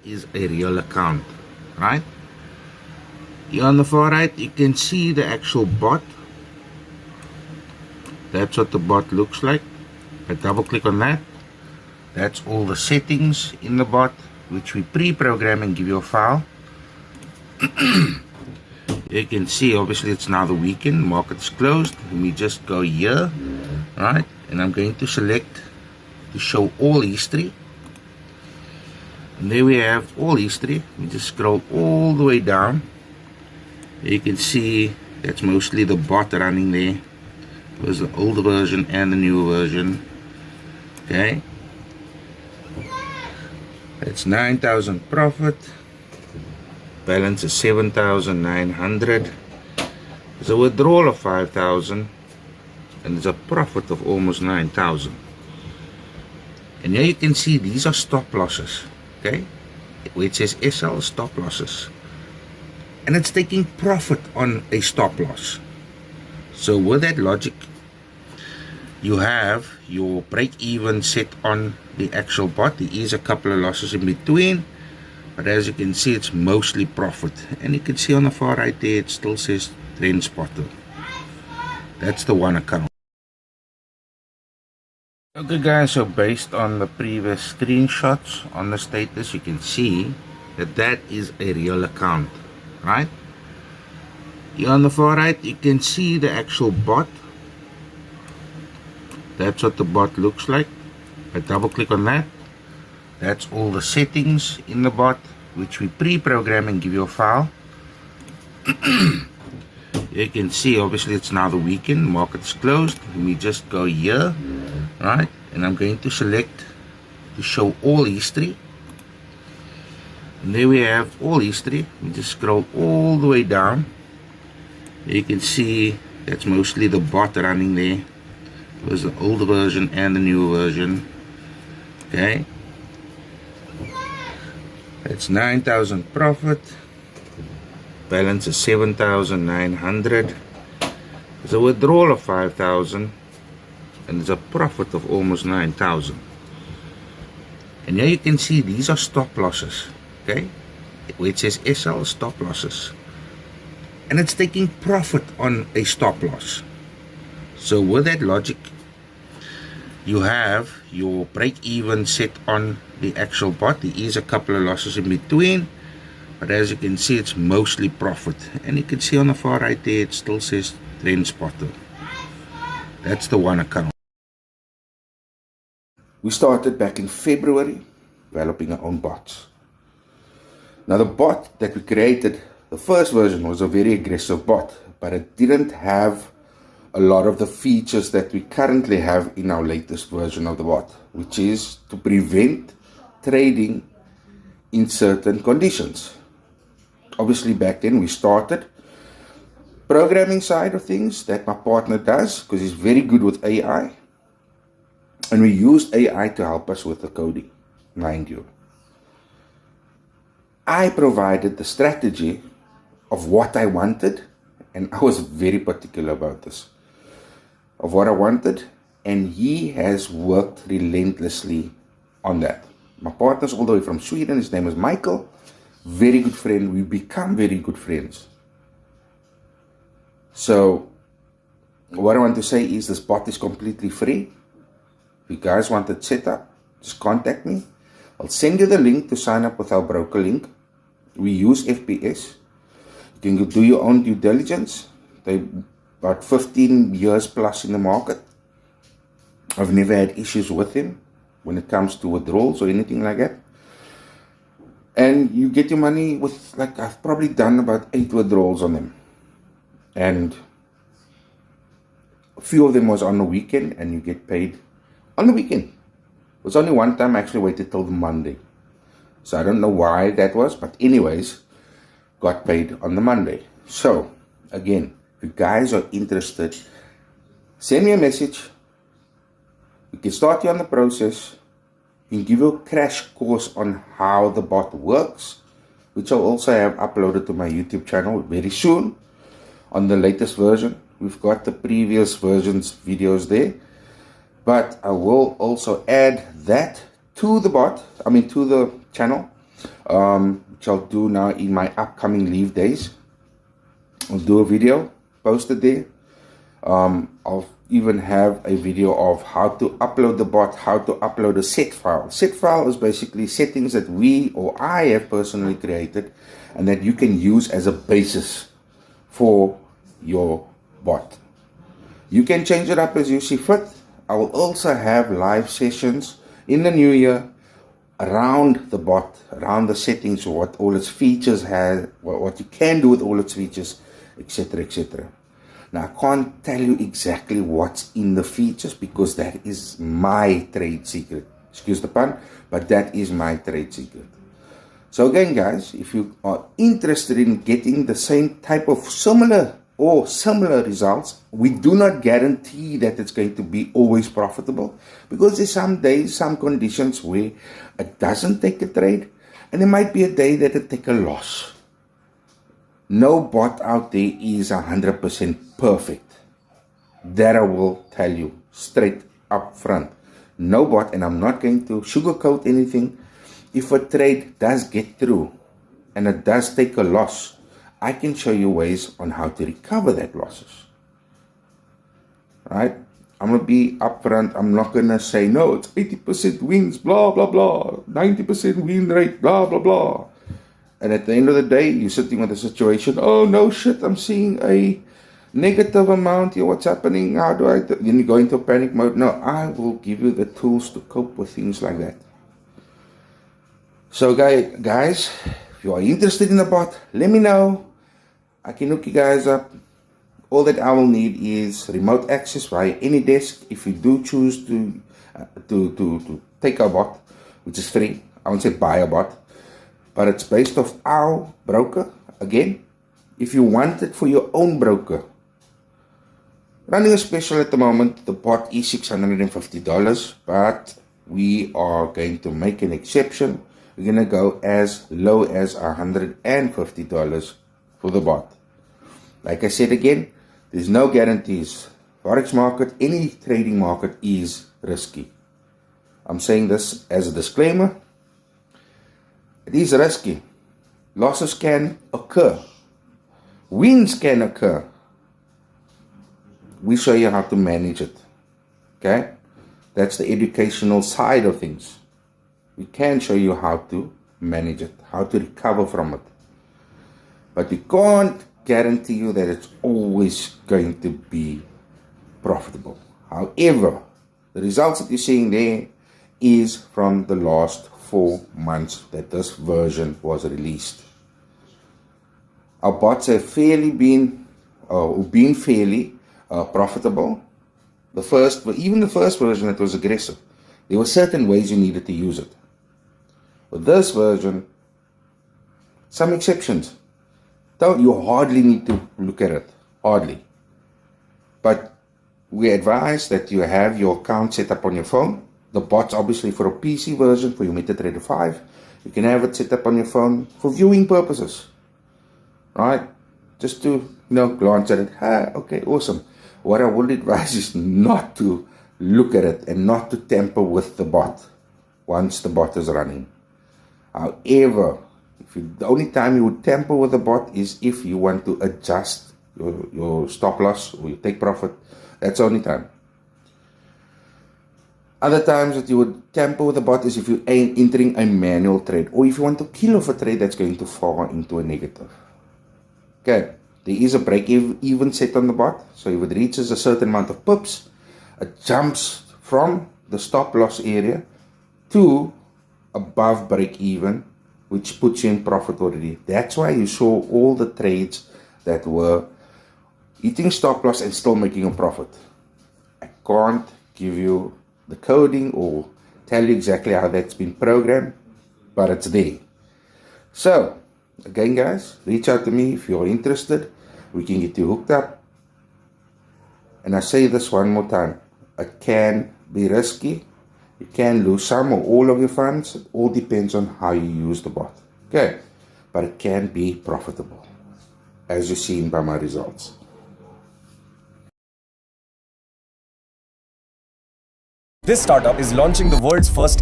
is a real account, right? Here on the far right, you can see the actual bot. That's what the bot looks like. I double click on that. That's all the settings in the bot, which we pre-program and give you a file. You can see, obviously, it's now the weekend, market's closed. Let me just go here, right? And I'm going to select to show all history. And there we have all history. We just scroll all the way down. You can see that's mostly the bot running there. There's the older version and the newer version. Okay. It's 9,000 profit. Balance is 7,900. There's a withdrawal of 5,000. And there's a profit of almost 9,000. And here you can see these are stop losses. Okay. Where it says SL, stop losses. And it's taking profit on a stop loss. So with that logic, you have your break even set on the actual bot. There is a couple of losses in between, but as you can see, it's mostly profit. And you can see on the far right there, it still says TrendSpotter. That's the one account. Okay guys, so based on the previous screenshots on the status, you can see that that is a real account, right? Here on the far right, you can see the actual bot. That's what the bot looks like. I double click on that. That's all the settings in the bot, which we pre-program and give you a file. You can see, obviously, it's now the weekend, market's closed. Let me just go here, right? And I'm going to select to show all history. And there we have all history. We just scroll all the way down. You can see that's mostly the bot running there. There's the older version and the newer version. Okay. It's 9,000 profit. Balance is 7,900. There's a withdrawal of 5,000. And there's a profit of almost 9,000. And here you can see these are stop losses. Okay. Where it says SL, stop losses. And it's taking profit on a stop loss. So with that logic, you have your break even set on the actual bot. There is a couple of losses in between, but as you can see, it's mostly profit. And you can see on the far right there, it still says TrendSpotter. That's the one account. We started back in February developing our own bots. Now the bot that we created, the first version, was a very aggressive bot, but it didn't have a lot of the features that we currently have in our latest version of the bot, which is to prevent trading in certain conditions. Obviously back then we started programming side of things that my partner does, because he's very good with AI, and we used AI to help us with the coding, mind you. I provided the strategy of what I wanted, and I was very particular about this, of what I wanted, and he has worked relentlessly on that. My partner's all the way from Sweden. His name is Michael. Very good friend. We become very good friends. So what I want to say is this bot is completely free. If you guys want it set up, just contact me. I'll send you the link to sign up with our broker link. We use FPS. You can do your own due diligence. They're about 15 years plus in the market. I've never had issues with him when it comes to withdrawals or anything like that. And you get your money with, like, I've probably done about 8 withdrawals on them. And a few of them was on the weekend, and you get paid on the weekend. It was only one time I actually waited till the Monday. So I don't know why that was, but anyways, got paid on the Monday. So again, if you guys are interested, send me a message. We can start you on the process. We can give you a crash course on how the bot works, which I'll also have uploaded to my YouTube channel very soon on the latest version. We've got the previous versions videos there, but I will also add that to the bot, to the channel, which I'll do now in my upcoming leave days. I'll do a video, post it there. I'll even have a video of how to upload the bot, how to upload a set file. Set file is basically settings that we or I have personally created and that you can use as a basis for your bot. You can change it up as you see fit. I will also have live sessions in the new year around the bot, around the settings, what all its features have, what you can do with all its features, etc., etc. Now, I can't tell you exactly what's in the features because that is my trade secret. Excuse the pun, but that is my trade secret. So again, guys, if you are interested in getting the same type of similar results, we do not guarantee that it's going to be always profitable because there's some days, some conditions where it doesn't take a trade and there might be a day that it take a loss. No bot out there is 100% perfect. That I will tell you straight up front. No bot, and I'm not going to sugarcoat anything. If a trade does get through and it does take a loss, I can show you ways on how to recover that losses. Right? I'm going to be upfront. I'm not going to say, no, it's 80% wins, blah, blah, blah. 90% win rate, blah, blah, blah. And at the end of the day, you're sitting with a situation, oh, no shit, I'm seeing a negative amount here. What's happening? How do I do? Then you go into panic mode. No, I will give you the tools to cope with things like that. So, guys, if you are interested in the bot, let me know. I can hook you guys up. All that I will need is remote access via any desk. If you do choose to take our bot, which is free, I won't say buy a bot, but it's based off our broker. Again, if you want it for your own broker, running a special at the moment, the bot is $650, but we are going to make an exception. We're going to go as low as $150 for the bot. Like I said again, there's no guarantees. Forex market, any trading market is risky. I'm saying this as a disclaimer. It is risky. Losses can occur. Wins can occur. We show you how to manage it. Okay? That's the educational side of things. We can show you how to manage it, how to recover from it. But we can't guarantee you that it's always going to be profitable. However, the results that you're seeing there is from the last 4 months that this version was released. Our bots have been fairly profitable. Even the first version that was aggressive, there were certain ways you needed to use it. With this version, some exceptions. You hardly need to look at it, hardly. But we advise that you have your account set up on your phone. The bot's obviously for a PC version, for your MetaTrader 5. You can have it set up on your phone for viewing purposes. Right? Just to, glance at it. Okay, awesome. What I would advise is not to look at it and not to tamper with the bot once the bot is running. However, the only time you would tamper with the bot is if you want to adjust your stop loss or your take profit. That's the only time. Other times that you would tamper with the bot is if you're entering a manual trade or if you want to kill off a trade that's going to fall into a negative. Okay, there is a break-even set on the bot. So if it reaches a certain amount of pips, it jumps from the stop loss area to above break-even, which puts you in profit already. That's why you saw all the trades that were hitting stop loss and still making a profit. I can't give you the coding or tell you exactly how that's been programmed, but it's there. So, again guys, reach out to me if you're interested. We can get you hooked up. And I say this one more time. It can be risky. You can lose some or all of your funds. It all depends on how you use the bot. Okay, but it can be profitable, as you've seen by my results. This startup is launching the world's first